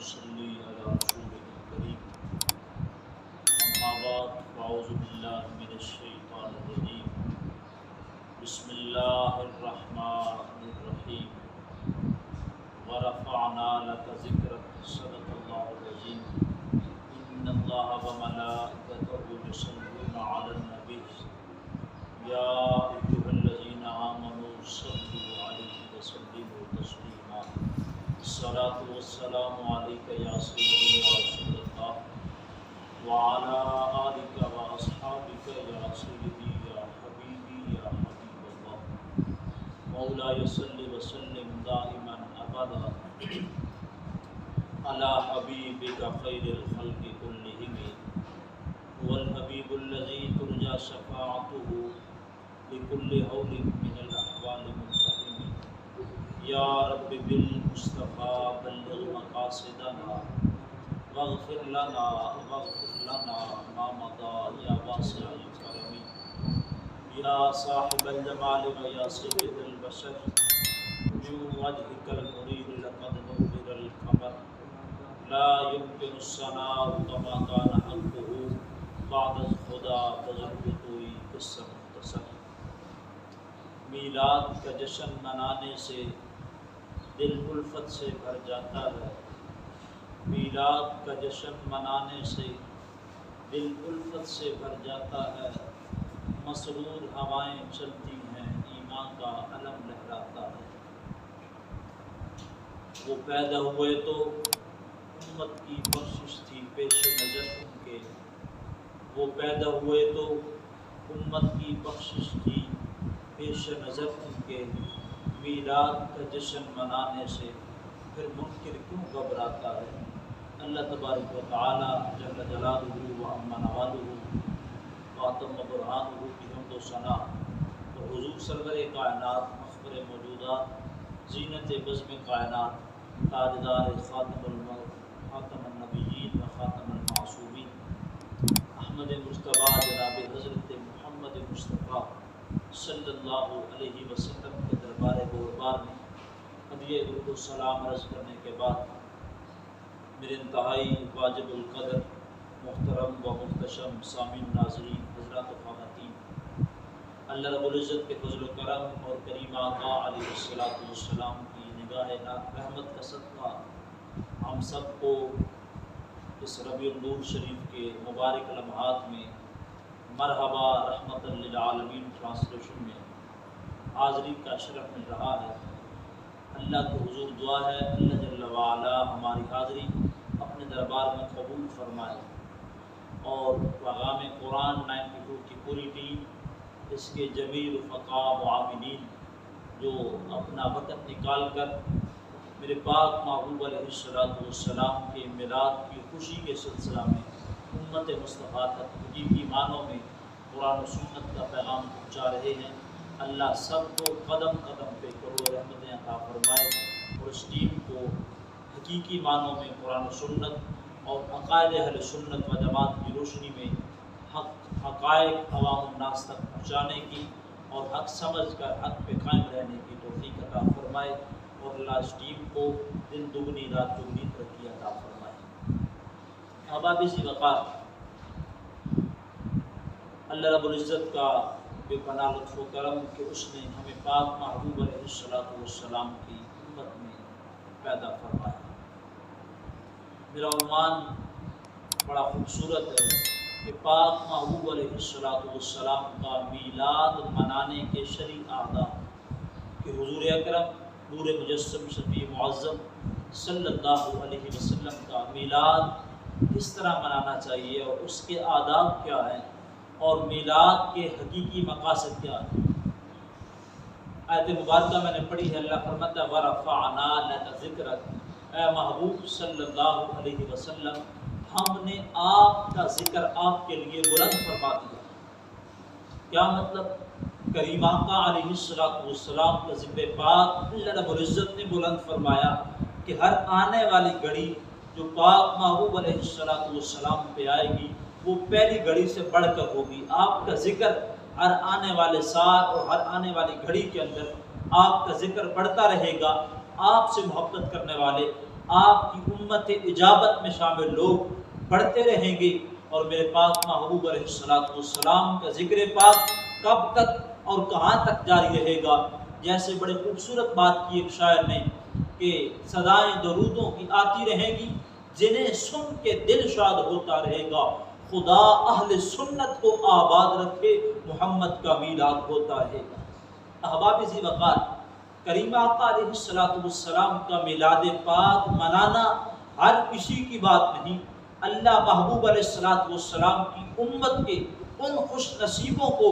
نصلي على رسوله الكريم أما بعد فأعوذ بالله من الشيطان الرجيم بسم الله الرحمن الرحيم ورفعنا لك ذكرك صدق الله العظيم إن الله وملائكته يصلون على النبي يا أيها الذين آمنوا صلوا عليه وسلموا تسليما الصلاة والسلام عليك يا سيدي يا رسول الله وعلى آلك وأصحابك يا سيدي يا حبيبي يا حبيب الله مولاي صل وسلم دائما أبدا على حبيبك خير الخلق كلهم هو الحبيب الذي ترجى شفاعته لكل هول من الأحوال منفهم يا رب بالمصطفى بلغ مقاصدنا واغفر لنا ما مضى يا واسع الكرم يا صاحب الجمال ويا سيد البشر من وجهك المريد لقد نور القمر لا يمكن الثناء كما كان حقه بعد الخدا بزرگتوئی قصہ مختصر میلاد کا جشن منانے سے دل الفت سے بھر جاتا ہے میلاد کا جشن منانے سے دل الفت سے بھر جاتا ہے مسرور ہوائیں چلتی ہیں ایمان کا علم لہراتا ہے وہ پیدا ہوئے تو امت کی بخشش تھی پیش نظر ان کے وہ پیدا ہوئے تو امت کی بخشش تھی پیش نظر ان کے میلاد کا جشن منانے سے پھر منکر کیوں گھبراتا ہے اللہ تبارک و تعالی جل جلالہ و عم نوالہ واتم برہانہ کی حمد و ثنا اور حضور سرور کائنات مخبر موجودات زینت بزم کائنات تاجدار خاتم النبیین و خاتم المعصومین احمد مصطفیٰ جناب حضرت محمد مصطفیٰ صلی اللہ علیہ وسلم کے دربار بوربار میں ہدیہ درود و سلام عرض کرنے کے بعد میرے انتہائی واجب القدر محترم و محتشم سامعین ناظرین حضرات و خواتین اللہ رب العزت کے فضل و کرم اور کریم آقا علیہ السلام کی نگاہ رحمت کا صدقہ ہم سب کو اس ربیع النور شریف کے مبارک لمحات میں مرحبا رحمت للعالمین ٹرانسلیشن میں حاضری کا شرف مل رہا ہے اللہ کو حضور دعا ہے اللہ جل وعلا ہماری حاضری اپنے دربار میں قبول فرمائے اور پیغام قرآن 92 کی پوری ٹیم اس کے جمیع رفقاء معاونین جو اپنا وقت نکال کر میرے پاک محبوب علیہ السلام کے میلاد کی خوشی کے سلسلہ میں امت مصطفیٰ تک حقیقی معنوں میں قرآن و سنت کا پیغام پہنچا رہے ہیں اللہ سب کو قدم قدم پہ کرو رحمتیں عطا فرمائے اور اس ٹیم کو حقیقی معنوں میں قرآن و سنت اور عقائد اہل سنت و جماعت کی روشنی میں حقائق عوام الناس تک پہنچانے کی اور حق سمجھ کر حق پہ قائم رہنے کی توفیق عطا فرمائے اور اللہ اس ٹیم کو دن دگنی رات دگنی ترقی عطا فرمائے۔ احباب ذی وقار، اللہ رب العزت کا بے پناہ لطف و کرم کہ اس نے ہمیں پاک محبوب علیہ السلام کی امت میں پیدا فرمایا۔ میرا عنوان بڑا خوبصورت ہے کہ پاک محبوب علیہ السلام کا میلاد منانے کے شرعی آداب کہ حضور اکرم نور مجسم شفیع معظم صلی اللہ علیہ وسلم کا میلاد کس طرح منانا چاہیے اور اس کے آداب کیا ہیں اور میلاد کے حقیقی مقاصد کیا ہیں۔ آیت مبارکہ میں نے پڑھی ہے، اللہ فرماتا ہے وَرَفَعْنَا لَكَ ذِكْرَكَ، اے محبوب صلی اللہ علیہ وسلم ہم نے آپ کا ذکر آپ کے لیے بلند فرما دیا۔ کیا مطلب؟ کریم آقا علیہ السلام کا ذکر پاک اللہ رب العزت نے بلند فرمایا کہ ہر آنے والی گھڑی جو پاک محبوب علیہ السلام پہ آئے گی وہ پہلی گھڑی سے بڑھ کر ہوگی۔ آپ کا ذکر ہر آنے والے سال اور ہر آنے والی گھڑی کے اندر آپ کا ذکر بڑھتا رہے گا۔ آپ سے محبت کرنے والے آپ کی امت اجابت میں شامل لوگ بڑھتے رہیں گے، اور میرے پاک محبوب علیہ السلام کا ذکر پاک کب تک اور کہاں تک جاری رہے گا؟ جیسے بڑے خوبصورت بات کی ایک شاعر نے کہ صدائیں درودوں کی آتی رہیں گی، جنہیں سن کے دل شاد ہوتا رہے گا، خدا اہل سنت کو آباد رکھے، محمد کا میلاد ہوتا رہے گا۔ احباب ذی وقار، کریم آقا علیہ السلام کا میلاد پاک منانا ہر کسی کی بات نہیں۔ اللہ محبوب علیہ السلام کی امت کے ان خوش نصیبوں کو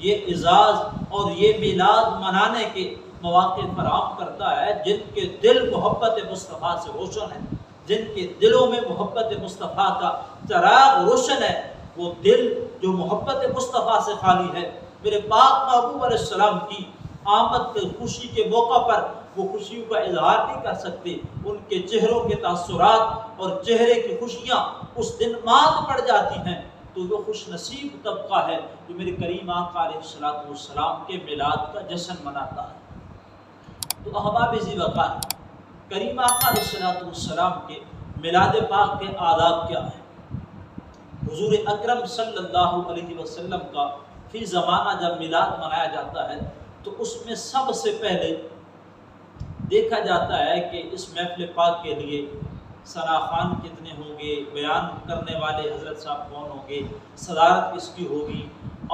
یہ اعزاز اور یہ میلاد منانے کے مواقع فراہم کرتا ہے جن کے دل محبت مصطفیٰ سے روشن ہیں، جن کے دلوں میں محبت مصطفیٰ کا چراغ روشن ہے۔ وہ دل جو محبت مصطفیٰ سے خالی ہے، میرے پاک محبوب علیہ السلام کی آمد کے خوشی کے موقع پر وہ خوشیوں کا اظہار نہیں کر سکتے۔ ان کے چہروں کے تاثرات اور چہرے کی خوشیاں اس دن مات پڑ جاتی ہیں۔ تو وہ خوش نصیب طبقہ ہے جو میرے کریم آقا علیہ السلام کے میلاد کا جشن مناتا ہے۔ تو احباب ذی وقار، کریم آقا علیہ السلام کے میلاد پاک کے آداب کیا ہیں؟ حضور اکرم صلی اللہ علیہ وسلم کا فی زمانہ جب میلاد منایا جاتا ہے تو اس میں سب سے پہلے دیکھا جاتا ہے کہ اس محفل پاک کے لیے ثناخوان کتنے ہوں گے، بیان کرنے والے حضرت صاحب کون ہوں گے، صدارت کس کی ہوگی،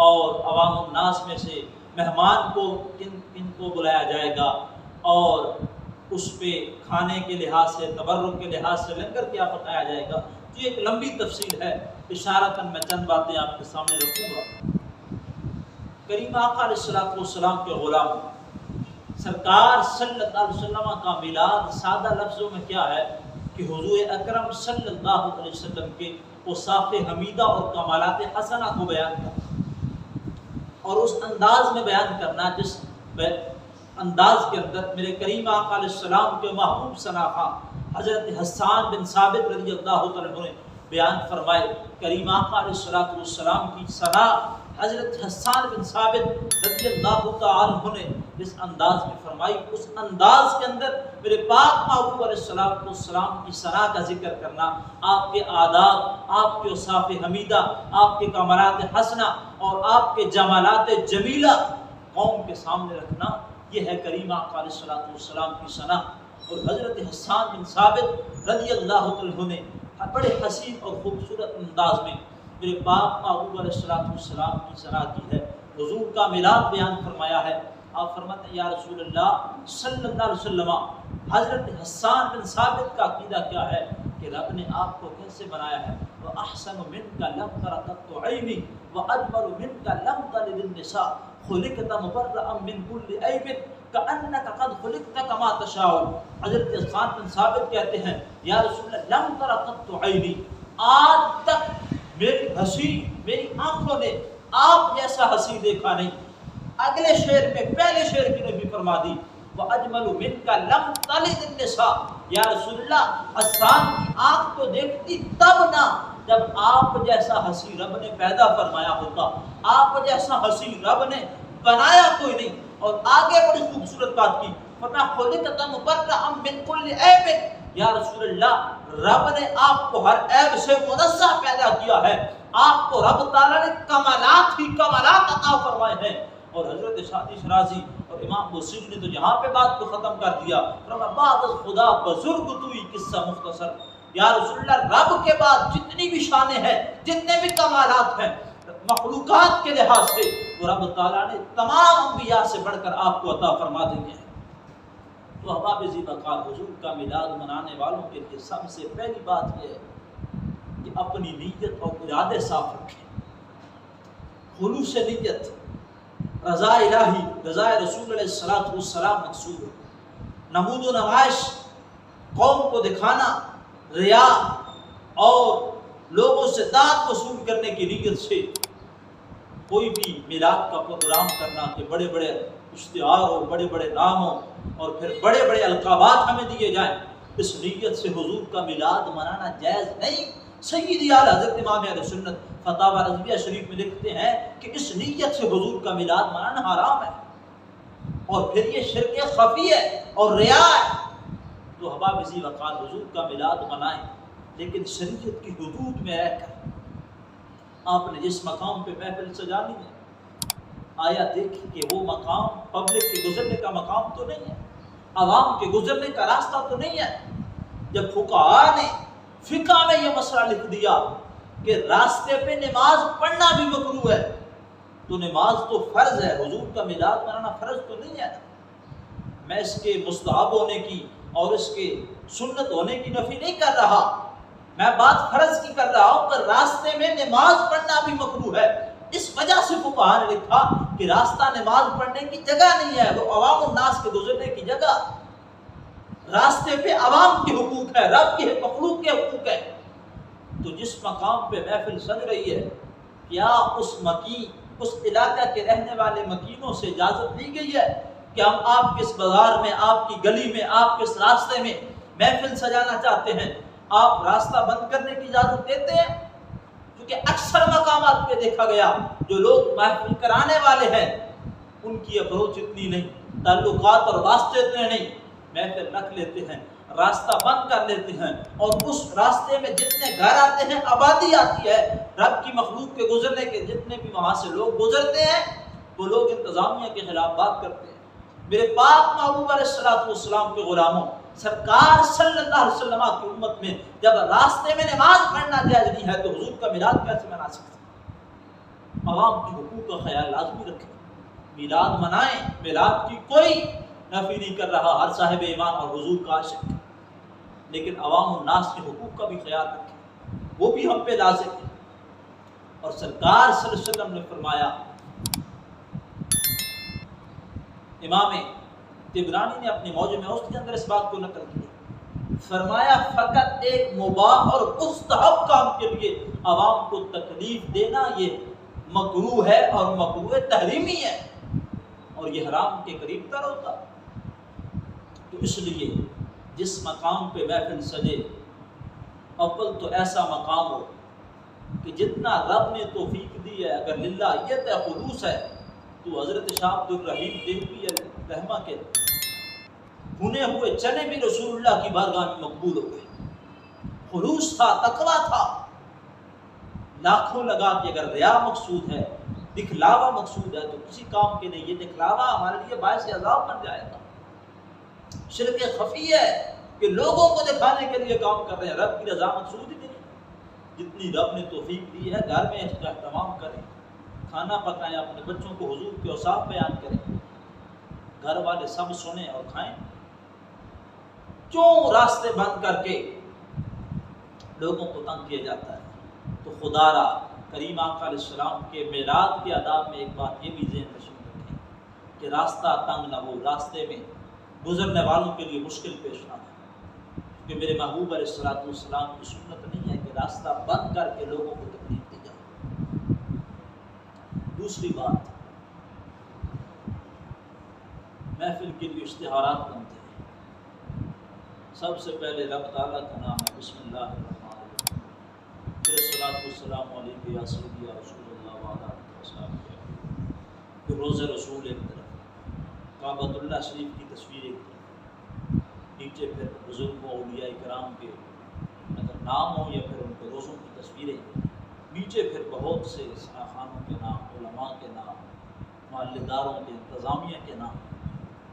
اور عوام الناس میں سے مہمان کو کن کو بلایا جائے گا، اور اس پہ کھانے کے لحاظ سے، تبرک کے لحاظ سے لنگر کیا پکایا جائے گا۔ تو ایک لمبی تفصیل ہے، اشارتاً میں چند باتیں آپ کے سامنے رکھوں گا۔ کریم آقا علیہ السلام کے غلام سرکار صلی اللہ علیہ وسلم کا میلاد سادہ لفظوں میں کیا ہے کہ حضور اکرم صلی اللہ علیہ وسلم کے اوصاف حمیدہ اور کمالات حسنہ کو بیان کرنا، اور اس انداز میں بیان کرنا جس انداز کے اندر میرے کریم آقا علیہ السلام کے محبوب ثناخواں حضرت حسان بن ثابت رضی اللہ تعالیٰ نے بیان فرمائے۔ کریم آقا علیہ السلام کی ثنا حضرت حسان بن ثابت رضی اللہ تعالیٰ نے جس انداز میں فرمائی، اس انداز کے اندر میرے پاک محبوب علیہ السلام کی ثنا کا ذکر کرنا، آپ کے آداب، آپ کے اوصاف حمیدہ، آپ کے کمالات حسنہ اور آپ کے جمالات جمیلہ قوم کے سامنے رکھنا، یہ ہے کریم آقا علیہ السلام کی ثنا۔ اور حضرت حسان بن ثابت رضی اللہ عنہ نے بڑے حسین اور خوبصورت انداز میں میرے پاک محبوب علیہ السلام کی ثنا کی ہے، حضور کا میلاد بیان فرمایا ہے۔ آپ فرماتے ہیں یا رسول اللہ صلی اللہ علیہ وسلم، حضرت حسان بن ثابت کا عقیدہ کیا ہے کہ رب نے آپ کو کیسے بنایا ہے؟ وَأَحْسَنُ مِنْكَ لَمْ تَرَ قَطُّ عَيْنِي وَأَجْمَلُ مِنْكَ لَمْ تَلِدِ النِّسَاءُ خُلِقْتَ مُبَرَّأً مِنْ كُلِّ عَيْبٍ كَأَنَّكَ قَدْ خُلِقْتَ كَمَا تَشَاءُ۔ حضرت حسان بن ثابت کہتے ہیں یا رسول اللہ لَمْ تَرَ قَطُّ عَيْنِي، آج تک میری ہنسی، میری آنکھوں نے آپ جیسا ہنسی دیکھا نہیں۔ اگلے شعر میں پہلے شعر کی نبی فرما دی وَأَجْمَلُ مِنْكَ لَمْ تَلِدِ النِّسَاءُ، یا رسول اللہ حسان کی آنکھ تو دیکھتی تب نہ جب آپ جیسا ہنسی رب نے پیدا فرمایا ہوتا، آپ جیسا ہنسی رب نے بنایا کوئی نہیں۔ اور آگے بڑی خوبصورت بات کی فرمایا خُلِقْتَ مُبَرَّأً مِنْ كُلِّ عَيْبٍ، یا رسول اللہ رب نے آپ کو ہر عیب سے منزہ پیدا کیا ہے، آپ کو رب تعالیٰ نے کمالات ہی کمالات عطا فرمائے ہیں۔ اور حضرت شادی شرازی اور امام بصری نے تو یہاں پہ بات کو ختم کر دیا، فرمایا بعد از خدا بزرگ توئی قصہ مختصر، یا رسول اللہ رب کے بعد جتنی بھی شانیں ہیں، جتنے بھی کمالات ہیں مخلوقات کے لحاظ سے، وہ رب تعالیٰ نے تمام انبیاء سے بڑھ کر آپ کو عطا فرما دیں گے۔ تو احباب ذی وقار، حضور کا میلاد منانے والوں کے لیے سب سے پہلی بات یہ ہے کہ اپنی نیت اور ارادے صاف رکھیں، خلوص نیت، رضا الہی، رضا رسول علیہ السلام مقصود ہے۔ نمود و نمائش، قوم کو دکھانا، ریا اور لوگوں سے داد وصول کرنے کی نیت سے کوئی بھی میلاد کا پروگرام کرنا کہ بڑے بڑے اشتہار ہو، بڑے بڑے نام ہو اور پھر بڑے بڑے القابات ہمیں دیے جائیں، اس نیت سے حضور کا میلاد منانا جائز نہیں۔ سیدی اعلیٰ حضرت امام اہل سنت فتاوی رضویہ شریف میں لکھتے ہیں کہ اس نیت سے حضور کا میلاد منانا حرام ہے، اور پھر یہ شرک خفی ہے اور ریا ہے۔ تو حباب ذی وقار حضور کا میلاد منائیں، لیکن شریعت کی حدود میں رہ کر۔ آپ نے جس مقام پہ محفل سجانی ہے، آیا دیکھیں کہ وہ مقام پبلک کے گزرنے کا مقام تو نہیں ہے، عوام کے گزرنے کا راستہ تو نہیں ہے۔ جب فقہاء نے فقہ میں یہ مسئلہ لکھ دیا کہ راستے پہ نماز پڑھنا بھی مکروہ ہے، تو نماز تو فرض ہے، حضور کا میلاد منانا فرض تو نہیں ہے۔ میں اس کے مستحب ہونے کی اور اس کے سنت ہونے کی نفی نہیں کر رہا، میں بات فرض کی کر رہا ہوں کہ راستے میں نماز پڑھنا بھی مکروہ ہے۔ اس وجہ سے فقہاء نے لکھا کہ راستہ نماز پڑھنے کی جگہ نہیں ہے، وہ عوام الناس کے گزرنے کی جگہ۔ راستے پہ عوام کے حقوق ہے، رب کے مخلوق کے حقوق ہے۔ تو جس مقام پہ محفل سج رہی ہے، کیا اس علاقہ کے رہنے والے مکینوں سے اجازت لی گئی ہے کہ ہم آپ کس بازار میں، آپ کی گلی میں، آپ کس راستے میں محفل سجانا چاہتے ہیں، آپ راستہ بند کرنے کی اجازت دیتے ہیں؟ کیونکہ اکثر مقامات پہ دیکھا گیا جو لوگ محفل کرانے والے ہیں ان کی اپروچ اتنی نہیں، تعلقات اور واسطے اتنے نہیں، محفل رکھ لیتے ہیں، راستہ بند کر لیتے ہیں، اور اس راستے میں جتنے گھر آتے ہیں، آبادی آتی ہے، رب کی مخلوق کے گزرنے کے جتنے بھی وہاں سے لوگ گزرتے ہیں، وہ لوگ انتظامیہ کے خلاف بات کرتے ہیں۔ میرے پاک محبوب علیہ الصلوۃ والسلام کے غلاموں، سرکار صلی اللہ علیہ وسلم کی امت میں جب راستے میں نماز پڑھنا جائز نہیں ہے تو حضور کا میلاد کیسے منا سکتے؟ عوام کے حقوق کا خیال لازمی رکھیں، میلاد منائیں، میلاد کی کوئی نفی نہیں کر رہا، ہر صاحب ایمان اور حضور کا عاشق، لیکن عوام الناس کے حقوق کا بھی خیال رکھیں، وہ بھی ہم پہ لازم ہے۔ اور سرکار صلی اللہ علیہ وسلم نے فرمایا، امام طبرانی نے اپنی موجم میں اس کے اندر اس بات کو نقل کیا، فرمایا فقط ایک مباح اور مستحب کام کے لیے عوام کو تکلیف دینا یہ مکروہ ہے اور مکروہ تحریمی ہے، اور یہ حرام کے قریب تر ہوتا۔ تو اس لیے جس مقام پہ محفل سجے، اول تو ایسا مقام ہو کہ جتنا رب نے توفیق دی ہے، اگر للہیت ہے، خلوص ہے، تو حضرت شاہ عبد الرحیم دہلوی رحمہ کے بنے ہوئے چنے بھی رسول اللہ کی بارگاہ میں مقبول ہو گئے۔ خلوص تھا، تقویٰ تھا، لاکھوں لگا کہ اگر ریا مقصود ہے، دکھلاوا مقصود ہے، تو کسی کام کے نہیں، یہ دکھلاوا ہمارے لیے باعث عذاب بن جائے گا۔ شرک خفی ہے کہ لوگوں کو دکھانے کے لیے کام کر رہے ہیں، رب کی رضا مقصود ہی نہیں۔ جتنی رب نے توفیق دی ہے، گھر میں اس کا اہتمام کریں، کھانا پکائیں، اپنے بچوں کو حضور کے اوصاف بیان کریں، گھر والے سب سنیں اور کھائیں۔ کیوں راستے بند کر کے لوگوں کو تنگ کیا جاتا ہے؟ تو خدا را کریم آقا علیہ السلام کے میلاد کے آداب میں ایک بات یہ بھی ذہن نشین رکھیں کہ راستہ تنگ نہ ہو، راستے میں گزرنے والوں کے لیے مشکل پیش نہ ہو، کہ میرے محبوب علیہ السلام کی سنت نہیں ہے کہ راستہ بند کر کے لوگوں کو تکلیف دی جائے۔ دوسری بات، محفل کے لیے اشتہارات بنتے ہیں، سب سے پہلے رب تعالیٰ کا نام ہے، بسم اللہ الرحمن الرحیم، پھر الصلاۃ والسلام علیک یا سیدی یا رسول اللہ وعلیٰ وصحبہ، پھر روضہ رسول ایک طرف، کعبۃ اللہ شریف کی تصویر ایک طرف، نیچے پھر بزرگوں اولیاء کرام کے اگر نام ہوں یا پھر ان کے روزوں کی تصویریں، نیچے پھر بہت سے خانوں کے نام، علماء کے نام، محلداروں کے، انتظامیہ کے نام،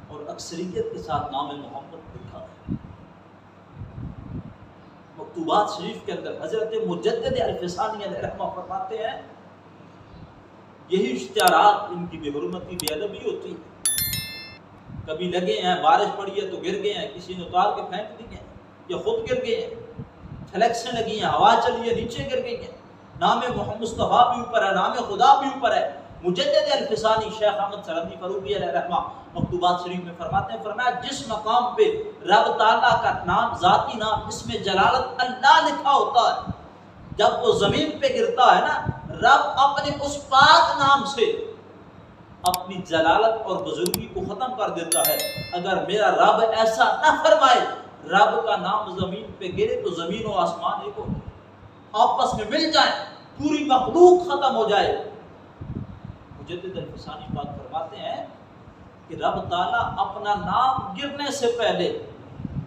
اور اکثریت کے ساتھ نام محمد لکھا ہے۔ مکتوبات شریف کے اندر حضرت مجدد الفسانی علیہ رحمہ فرماتے ہیں، یہی اشتہارات ان کی بے حرمتی، بے ادبی ہوتی ہے۔ کبھی لگے ہیں، بارش پڑی ہے تو گر گئے ہیں، کسی نے اتار کے پھینک دیے ہیں، یا خود گر گئے ہیں، فلیکسیں لگی ہیں، ہوا چلی ہے، نیچے گر گئی ہیں، نام محمد مصطفیٰ بھی اوپر ہے، نام خدا بھی اوپر ہے۔ مجدد الفسانی شیخ احمد سرندی فاروقی علیہ رحمہ مکتوبات شریف میں فرماتے ہیں، فرمایا جس مقام پہ رب تعالیٰ کا نام، ذاتی نام، اس میں جلالت اللہ لکھا ہوتا ہے، جب وہ زمین پہ گرتا ہے نا، رب اپنے اس پاک نام سے اپنی جلالت اور بزرگی کو ختم کر دیتا ہے۔ اگر میرا رب ایسا نہ فرمائے، رب کا نام زمین پہ گرے تو زمین و آسمان ایک ہو آپس میں مل جائیں، پوری مخلوق ختم ہو جائے۔ مجدد الفسانی پاک فرماتے ہیں کہ رب تعالیٰ اپنا نام گرنے سے پہلے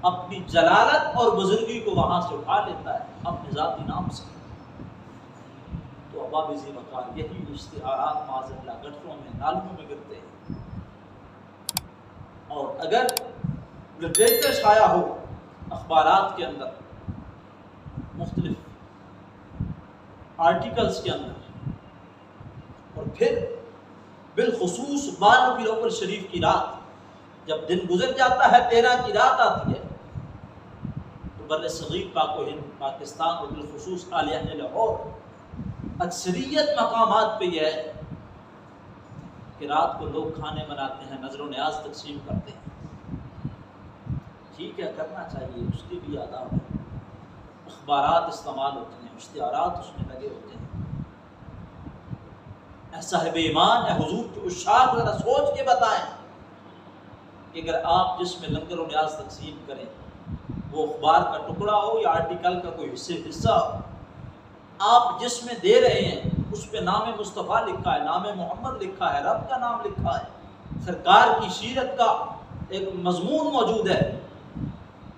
اپنی جلالت اور بزرگی کو وہاں سے اٹھا لیتا ہے اپنے ذاتی نام سے. تو ابواب ذی وقار یہی اشتہارات معاذ اللہ گٹروں میں نالوں میں گرتے ہیں. اور اگر لٹریچر شائع ہو اخبارات کے اندر، مختلف آرٹیکلز کے اندر، اور پھر بالخصوص 12 ربیع الاول شریف کی رات جب دن گزر جاتا ہے 13 کی رات آتی ہے، تو بر صغیر پاک و ہند پاکستان اور بالخصوص اہل لاہور اکثریت مقامات پہ یہ ہے کہ رات کو لوگ کھانے بناتے ہیں، نظر و نیاز تقسیم کرتے ہیں. ٹھیک ہے، کرنا چاہیے، اس کے بھی آداب ہیں. اخبارات استعمال ہوتے ہیں، اشتہارات اس میں لگے ہوتے ہیں. اے صاحب ایمان، اے حضور کے عشاق، ذرا سوچ کے بتائیں کہ اگر آپ جس میں لنگر و نیاز تقسیم کریں وہ اخبار کا ٹکڑا ہو یا آرٹیکل کا کوئی حصہ ہو، آپ جس میں دے رہے ہیں اس پہ نام مصطفیٰ لکھا ہے، نام محمد لکھا ہے، رب کا نام لکھا ہے، سرکار کی سیرت کا ایک مضمون موجود ہے،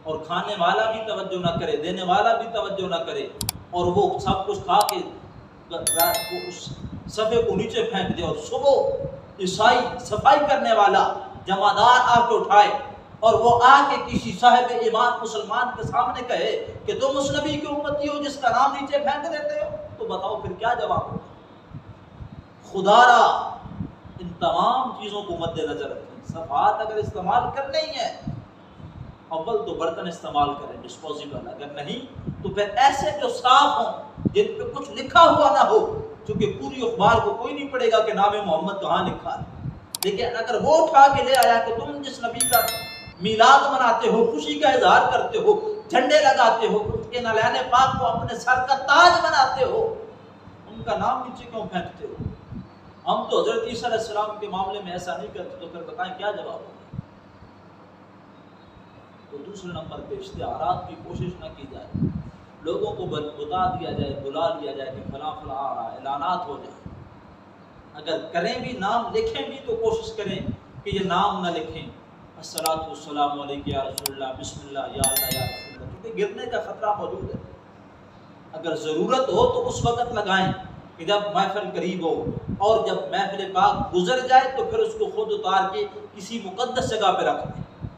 اور کھانے والا بھی توجہ نہ کرے، دینے والا بھی توجہ نہ کرے، اور وہ سب کچھ کھا کے اس صفحے کو نیچے پھینک دے، اور صبح عیسائی صفائی کرنے والا جمعدار آ کے اٹھائے اور وہ آ کے کسی صاحب ایمان مسلمان کے سامنے کہے کہ تم اس نبی کی امتی ہو جس کا نام نیچے پھینک دیتے ہو، تو بتاؤ پھر کیا جواب ہوگا؟ خدا را ان تمام چیزوں کو مد نظر رکھیں. صفحات اگر استعمال کرنے ہی ہیں، اول تو برتن استعمال کریں ڈسپوزیبل، اگر نہیں تو پھر ایسے جو صاف ہوں جن پہ کچھ لکھا ہوا نہ ہو، کیونکہ پوری اخبار کو کوئی نہیں پڑھے گا کہ نام محمد کہاں لکھا ہے. لیکن اگر وہ اٹھا کے لے آیا کہ تم جس نبی کا میلاد مناتے ہو، خوشی کا اظہار کرتے ہو، جھنڈے لگاتے ہو، ان کے نالین پاک کو اپنے سر کا تاج بناتے ہو، ان کا نام نیچے کیوں پھینکتے ہو؟ ہم تو حضرت عیسیٰ علیہ السلام کے معاملے میں ایسا نہیں کرتے، تو پھر بتائیں کیا جواب ہوگا؟ تو دوسرے نمبر پہ اشتہارات کی کوشش نہ کی جائے، لوگوں کو بتا دیا جائے، بلا لیا جائے کہ فلاں فلاں آ رہا ہے، اعلانات ہو جائیں. اگر کریں بھی، نام لکھیں بھی، تو کوشش کریں کہ یہ نام نہ لکھیں الصلاۃ والسلام علیک یا رسول اللہ، بسم اللہ یا اللہ یا رسول اللہ، کیونکہ گرنے کا خطرہ موجود ہے. اگر ضرورت ہو تو اس وقت لگائیں کہ جب محفل قریب ہو، اور جب محفل پاک گزر جائے تو پھر اس کو خود اتار کے کسی مقدس جگہ پہ رکھ دیں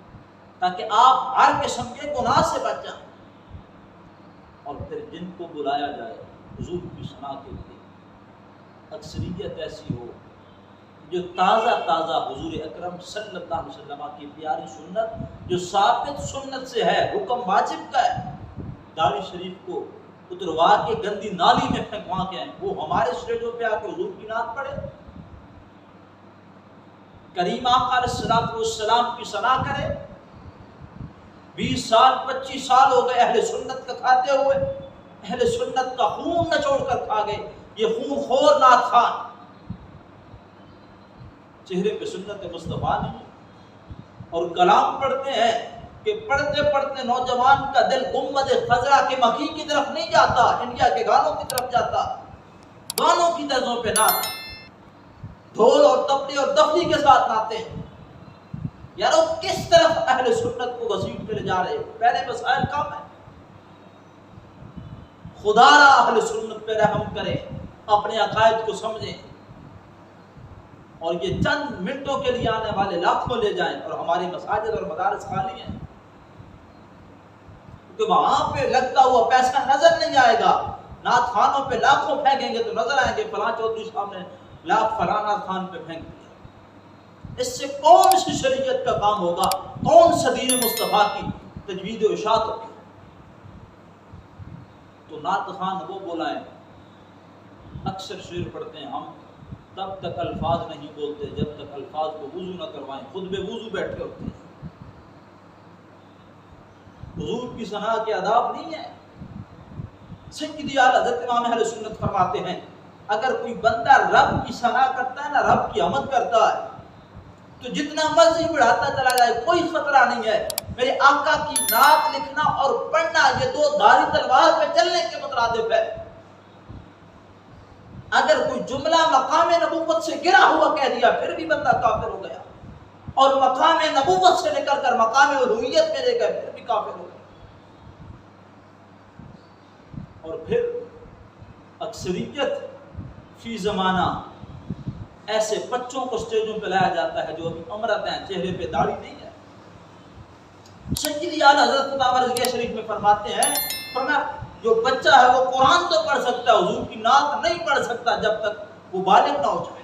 تاکہ آپ ہر قسم کے گناہ سے بچ جائیں. اور پھر جن کو بلایا جائے حضور کی ثنا کے لیے، اکثریت ایسی ہو جو تازہ تازہ حضور اکرم صلی اللہ علیہ وسلم کی پیاری سنت جو ثابت سنت سے ہے، حکم واجب کا ہے، داڑھی شریف کو اتروا کے گندی نالی میں پھینکوا کے آئیں، وہ ہمارے اسٹیجوں پہ آ کے حضور کی نعت پڑھے، کریم آقا علیہ السلام کی ثنا کرے. 20 سال 25 سال ہو گئے اہل سنت کا کھاتے ہوئے، اہل سنت کا خون نچوڑ کر کھا گئے یہ خون خور نعت خان. چہرے پہ سنت مصطفیٰ نہیں، اور کلام پڑھتے ہیں کہ پڑھتے پڑھتے نوجوان کا دل گنبد خضرا کے مکی کی طرف نہیں جاتا، انڈیا کے گانوں کی طرف جاتا. گانوں کی طرزوں پہ نعت، ڈھول اور تبلی اور دفلی کے ساتھ نعتیں. یارو کس طرف اہل سنت کو گھسیٹ کر جا رہے ہو؟ پہلے مسائل کم ہے. خدا را اہل سنت پہ رحم کرے، اپنے عقائد کو سمجھیں، اور یہ چند منٹوں کے لیے آنے والے لاکھوں لے جائیں، اور ہماری مساجد اور مدارس خالی ہیں کیونکہ وہاں پہ لگتا ہوا پیسہ نظر نہیں آئے گا. نعت خانوں پہ لاکھوں پھینکیں گے تو نظر آئیں گے فلاں چودھری صاحب نے لاکھ فلاں نعت خان پہ پھینک دیا. اس سے کون سی شریعت کا کام ہوگا؟ کون سا دین مصطفیٰ کی تجوید و اشاعت ہوگی؟ تو نعت خان وہ بلائیں. اکثر شعر پڑھتے ہیں ہم، تب تک الفاظ نہیں بولتے جب تک الفاظ کو وضو نہ کروائیں، خود بے وضو بیٹھے ہوتے ہیں. حضور کی ثنا کے آداب نہیں ہے. سیدی اعلیٰ حضرت امام اہل سنت فرماتے ہیں اگر کوئی بندہ رب کی ثنا کرتا ہے نا، رب کی حمد کرتا ہے، تو جتنا مرضی بڑھاتا چلا جائے کوئی خطرہ نہیں ہے. میرے آقا کی نعت لکھنا اور پڑھنا یہ دو دھاری تلوار پہ چلنے کے مترادف ہے. اگر کوئی جملہ مقام نبوت سے گرا ہوا کہہ دیا پھر بھی بندہ کافر ہو گیا. اور مقام نبوت سے نکل کر مقام الوہیت میں لے گئے، پھر بھی کافر ہو گئے۔ اور پھر اکثریت فی زمانہ ایسے بچوں کو اسٹیجوں پہ لایا جاتا ہے جو ابھی امرت ہیں، چہرے پہ داڑھی نہیں ہے۔ سیدی اعلیٰ حضرت فتاوی رضویہ شریف میں فرماتے ہیں، فرمایا جو بچہ ہے وہ قرآن تو پڑھ سکتا ہے، حضور کی نعت نہیں پڑھ سکتا جب تک وہ بالغ نہ ہو جائے۔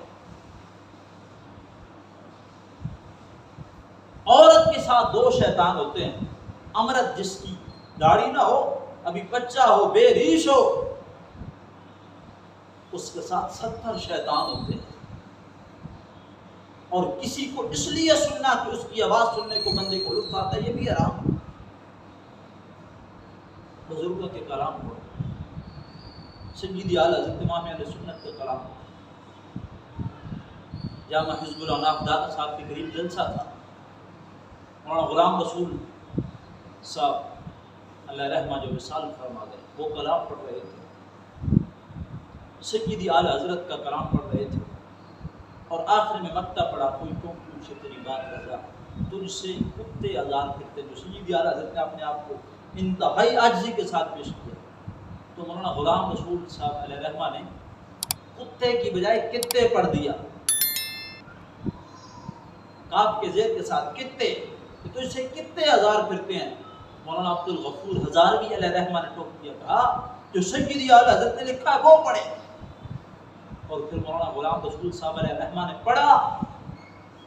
عورت کے ساتھ دو شیطان ہوتے ہیں، امرت جس کی داڑھی نہ ہو، ابھی بچہ ہو، بے ریش ہو، اس کے ساتھ 70 شیطان ہوتے ہیں۔ اور کسی کو اس لیے سننا کہ اس کی آواز سننے کو بندے کو لطف آتا ہے، یہ بھی حرام ہے۔ بزرگوں کے کلام پڑھو، سیدی اعلیٰ حضرت امام اہل سنت کا کلام پڑھو۔ جامع حزب الاناف داتا صاحب کے قریب جلسہ تھا، مولانا غلام رسول صاحب اللہ رحمہ جو وصال فرما گئے، وہ کلام پڑھ رہے تھے، سیدی اعلیٰ حضرت کا کلام پڑھ رہے تھے، اور آخر میں مکتا پڑا، کوئی کیوں سے تیری بات رضا، تجھ سے کتے ہزار پھرتے، جو سیدی اعلیٰ حضرت نے اپنے آپ کو انتہائی عاجزی کے ساتھ پیش کیا۔ تو مولانا غلام رسول صاحب علیہ رحمہ نے کتے کی بجائے کتے پڑھ دیا، کاف کے زیر کے ساتھ کتے، تو اس سے کتے ہزار پھرتے ہیں۔ مولانا عبد الغفور ہزاروی علیہ رحمہ نے ٹوک دیا، کہا جو سیدی اعلیٰ حضرت نے لکھا ہے وہ پڑھے۔ اور پھر مولانا غلام رسول صاحب علیہ رحمہ نے پڑھا،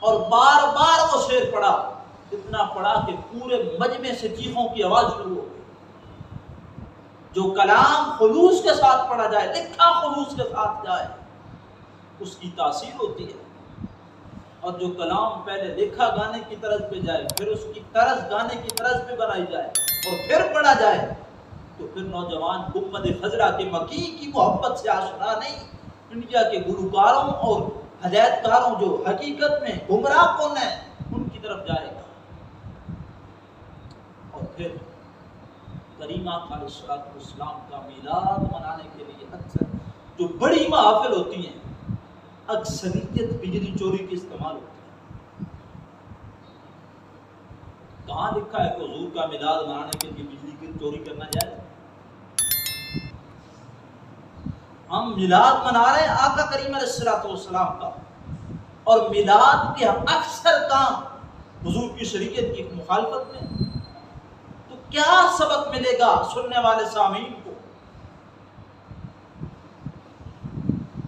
اور بار بار وہ شعر پڑھا، اتنا پڑھا کہ پورے مجمع سے چیخوں کی آواز شروع ہو گئی۔ جو کلام خلوص کے ساتھ پڑھا جائے، لکھا خلوص کے ساتھ جائے، اس کی تاثیر ہوتی ہے، اور جو کلام پہلے لکھا گانے کی طرز پہ جائے، پھر اس کی طرز گانے کی طرز پہ بنائی جائے اور پھر پڑھا جائے، تو پھر نوجوان گنبد خضرا کے مکی کی محبت سے آشنا نہیں، انڈیا کے گلوکاروں اور ہدایت کاروں جو حقیقت میں گمراہ کن ہیں ان کی طرف جائے گا۔ اور پھر کریم آقا علیہ الصلوۃ والسلام کا میلاد منانے کے لیے اکثر جو بڑی محافل ہوتی ہیں، اکثریت بجلی چوری کے استعمال ہوتی ہے۔ کہاں لکھا ہے کہ حضور کا میلاد منانے کے لیے بجلی کی چوری کرنا جائز؟ ہم میلاد منا رہے ہیں آقا کریم علیہ الصلوۃ والسلام کا، اور میلاد کے اکثر کام حضور کی شریعت کی مخالفت میں، تو کیا سبق ملے گا سننے والے سامعین کو؟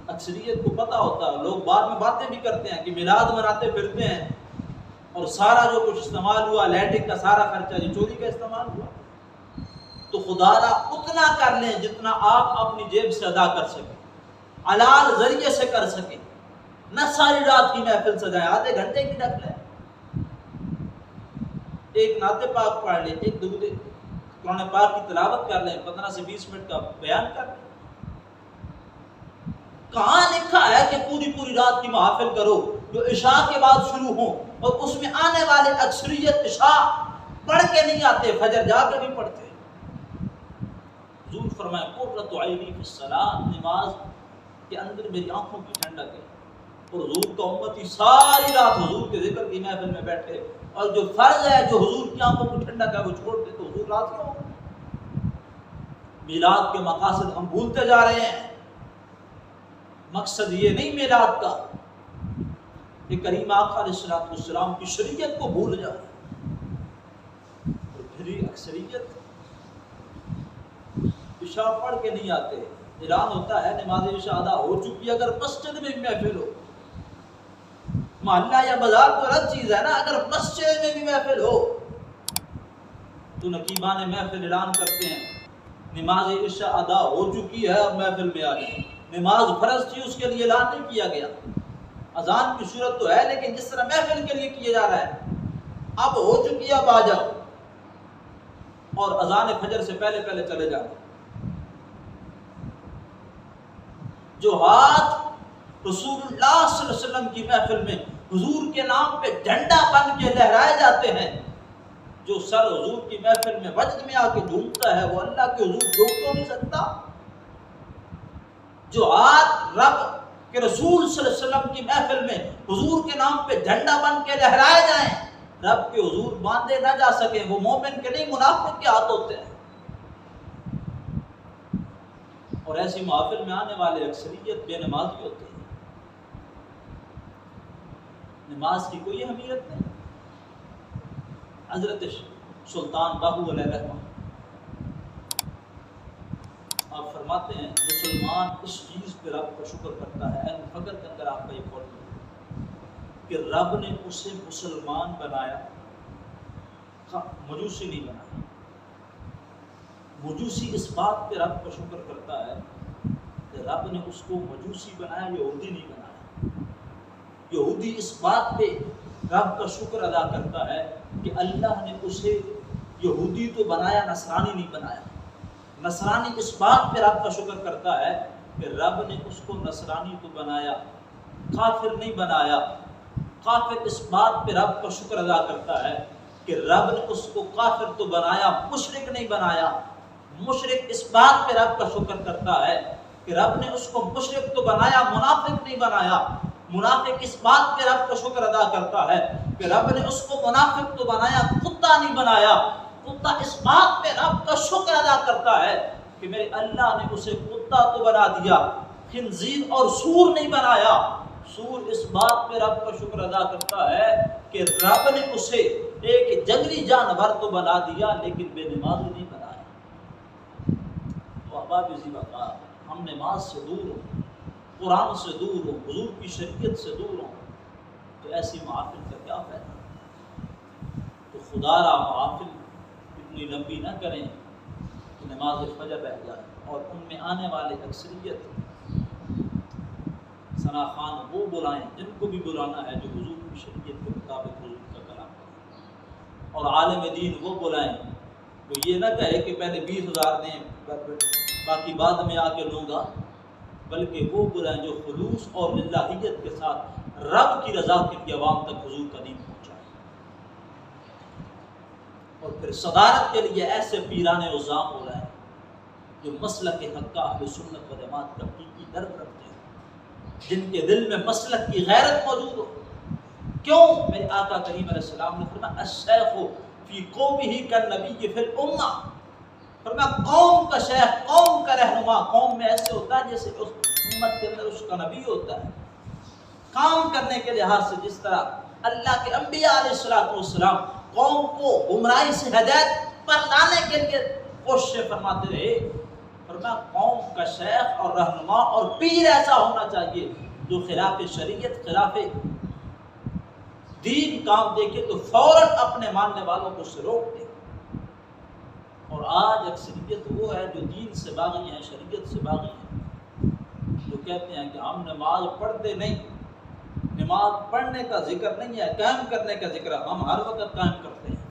اکثریت کو پتہ ہوتا ہے، لوگ بعد میں باتیں بھی کرتے ہیں کہ میلاد مناتے پھرتے ہیں اور سارا جو کچھ استعمال ہوا، لائٹنگ کا سارا خرچہ یہ چوری کا استعمال ہوا۔ تو خدا را اتنا کر لیں جتنا آپ اپنی جیب سے ادا کر سکیں، حلال ذریعے سے کر سکیں، نہ ساری رات کی محفل سجائیں، آدھے گھنٹے کی رکھ لیں، ایک نعت پاک پڑھ لیں، ایک درود قرآن پاک کی تلاوت کر لیں، 15 سے 20 منٹ کا بیان کر لیں۔ کہاں لکھا ہے کہ پوری رات کی محافل کرو جو عشاء کے بعد شروع ہوں، اور اس میں آنے والے اکثریت عشاء پڑھ کے نہیں آتے، فجر جا کے نہیں پڑھتے۔ حضور فرمائے قرۃ عینی فی الصلاۃ، نماز کے اندر میری آنکھوں کی ٹھنڈک ہے۔ اور حضور کا امتی ساری رات حضور کے ذکر کی محفل میں بیٹھے، اور جو فرض ہے جو حضور کی آنکھوں کی ٹھنڈک ہے وہ چھوڑ دے تو حضور رات میں ہو۔ میلاد کے مقاصد ہم بھولتے جا رہے ہیں۔ مقصد یہ نہیں میلاد کا کہ کریم آقا علیہ الصلوۃ والسلام کی شریعت کو بھول جائے، اور پھر اکثریت عشاء پڑھ کے نہیں آتے۔ اعلان ہوتا ہے نماز عشاء ادا ہو چکی، اگر مسجد میں بھی محفل ہو، محلہ یا بازار تو الگ چیز ہے نا، اگر مسجد میں بھی محفل ہو تو نقیبان محفل اعلان کرتے ہیں نماز عشاء ادا ہو چکی ہے، اب محفل میں آ جائیں۔ نماز فرض تھی، اس کے لیے اعلان نہیں کیا گیا، اذان کی صورت تو ہے لیکن جس طرح محفل کے لیے کیا جا رہا ہے، اب ہو چکی ہے اب آ جاؤ، اور اذان فجر سے پہلے چلے جاؤ۔ جو ہاتھ رسول اللہ صلی اللہ علیہ وسلم کی محفل میں حضور کے نام پہ جھنڈا بن کے لہرائے جاتے ہیں، جو سر حضور کی محفل میں وجد میں آ کے جھومتا ہے وہ اللہ کے حضور جھوم کیوں نہیں سکتا؟ جو ہاتھ رب کہ رسول صلی اللہ علیہ وسلم کی محفل میں حضور کے نام پہ جھنڈا بن کے لہرائے جائیں، رب کے حضور باندھے نہ جا سکیں، وہ مومن کے نہیں منافق کے ہاتھ ہوتے ہیں۔ اور ایسی محفل میں آنے والے اکثریت بے نمازی ہوتے ہیں، نماز کی کوئی اہمیت نہیں۔ حضرت سلطان باہو علیہ رحمہ آپ فرماتے ہیں مسلمان اس چیز پہ رب کا شکر کرتا ہے، این فقر کے اندر آپ کا یہ قول کہ رب نے اسے مسلمان بنایا، مجوسی نہیں بنایا۔ مجوسی اس بات پہ رب کا شکر کرتا ہے کہ رب نے اس کو مجوسی بنایا، یہودی نہیں بنایا۔ یہودی اس بات پہ رب کا شکر ادا کرتا ہے کہ اللہ نے اسے یہودی تو بنایا، نصرانی نہیں بنایا۔ نصرانی اس بات پہ رب کا شکر کرتا ہے کہ رب نے اس کو نصرانی تو بنایا، کافر نہیں بنایا۔ کافر اس بات پہ رب کا شکر ادا کرتا ہے کہ رب نے اس کو کافر تو بنایا، مشرک نہیں بنایا۔ مشرک اس بات پہ رب کا شکر کرتا ہے کہ رب نے اس کو مشرک تو بنایا، منافق نہیں بنایا۔ منافق اس بات پہ رب کا شکر ادا کرتا ہے کہ رب نے اس کو منافق تو بنایا، کتا نہیں بنایا۔ کتا اس بات پہ رب کا شکر ادا کرتا ہے کہ میرے اللہ نے اسے کتا تو بنا دیا، خنزیر اور سور نہیں بنایا۔ سور اس بات پہ رب کا شکر ادا کرتا ہے کہ رب نے اسے ایک جنگلی جانور تو بنا دیا لیکن بے نمازی نہیں بنایا۔ تو احباب وقار، ہم نماز سے دور ہوں، قرآن سے دور ہوں، حضور کی شریعت سے دور ہوں تو ایسی محافل کا کیا فائدہ؟ تو خدا را محافل اتنی لمبی نہ کریں کہ نماز فجر رہ جائے، اور ان میں آنے والے اکثریت ثنا خوان وہ بلائیں جن کو بھی بلانا ہے جو حضور کی شریعت کے مطابق حضور کا کلام کریں، اور عالم دین وہ بلائیں وہ یہ نہ کہے کہ پہلے 20,000 دیں باقی بعد میں آ کے لوں گا، بلکہ وہ بلائیں جو خلوص اور للہیت کے ساتھ رب کی رضا کے لیے عوام تک حضور کا دین پہنچائے۔ اور پھر صدارت کے لیے ایسے پیرانے عظام بلائیں جو مسلک حق اہل سنت و جماعت کا حقیقی درد رکھتے ہیں، جن کے دل میں مسلک کی غیرت موجود ہو۔ کیوں؟ میرے آقا کریم علیہ السلام نے فرمایا الشیخ فی قومہ کالنبی فی الامہ، فرمایا قوم کا شیخ، قوم کا رہنما قوم میں ایسے ہوتا ہے جیسے اس امت کے اندر اس کا نبی ہوتا ہے۔ کام کرنے کے لحاظ سے جس طرح اللہ کے انبیاء علیہ السلام قوم کو گمراہی سے ہدایت پر لانے کے لیے کوششیں فرماتے رہے، فرمایا قوم کا شیخ اور رہنما اور پیر ایسا ہونا چاہیے جو خلاف شریعت، خلاف دین کام دیکھے تو فوراً اپنے ماننے والوں کو سے روک دے۔ اور آج اکثریت وہ ہے جو دین سے باغی ہیں، شریعت سے باغی ہیں، جو کہتے ہیں کہ ہم نماز پڑھتے نہیں، نماز پڑھنے کا ذکر نہیں ہے، قائم کرنے کا ذکر ہے، ہم ہر وقت قائم کرتے ہیں۔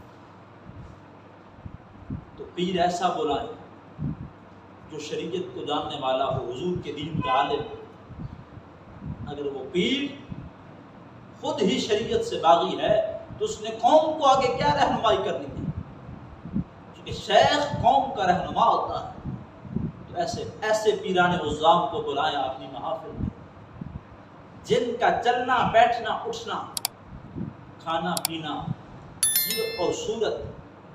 تو پیر ایسا بلائیں جو شریعت کو جاننے والا ہو، حضور کے دین کا عالم ہو۔ اگر وہ پیر خود ہی شریعت سے باغی ہے تو اس نے قوم کو آگے کیا رہنمائی کرنی ہے؟ کہ شیخ قوم کا رہنما ہوتا ہے۔ تو ایسے پیرانے عظام کو بلائیں اپنی محافل میں، جن کا چلنا بیٹھنا اٹھنا، کھانا پینا، سیرت اور صورت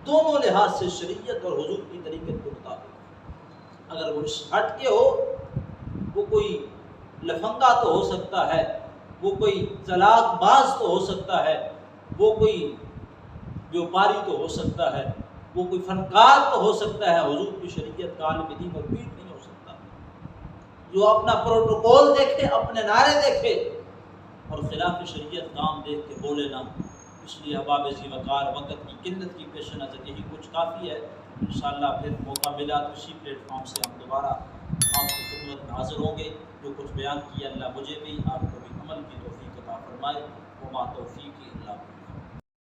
دونوں لحاظ سے شریعت اور حضور کی طریقت کے مطابق۔ اگر وہ ہٹ کے ہو، وہ کوئی لفنگا تو ہو سکتا ہے، وہ کوئی چلاک باز تو ہو سکتا ہے، وہ کوئی بیوپاری تو ہو سکتا ہے، وہ کوئی فنکار تو ہو سکتا ہے، حضور کی شریعت کا عالم دین اور پیر نہیں ہو سکتا۔ جو اپنا پروٹوکول دیکھے، اپنے نعرے دیکھے اور خلاف شریعت کام دیکھ کے بولے نہ۔ اس لیے احباب ذی وقار، وقت کی قلت کی پیش نظر یہی کچھ کافی ہے۔ انشاءاللہ پھر موقع ملا تو اسی پلیٹ فارم سے ہم دوبارہ آپ کی خدمت میں حاضر ہوں گے۔ جو کچھ بیان کیا اللہ مجھے بھی آپ کو بھی عمل کی توفیق عطا فرمائے۔ وما توفیقی الا باللہ۔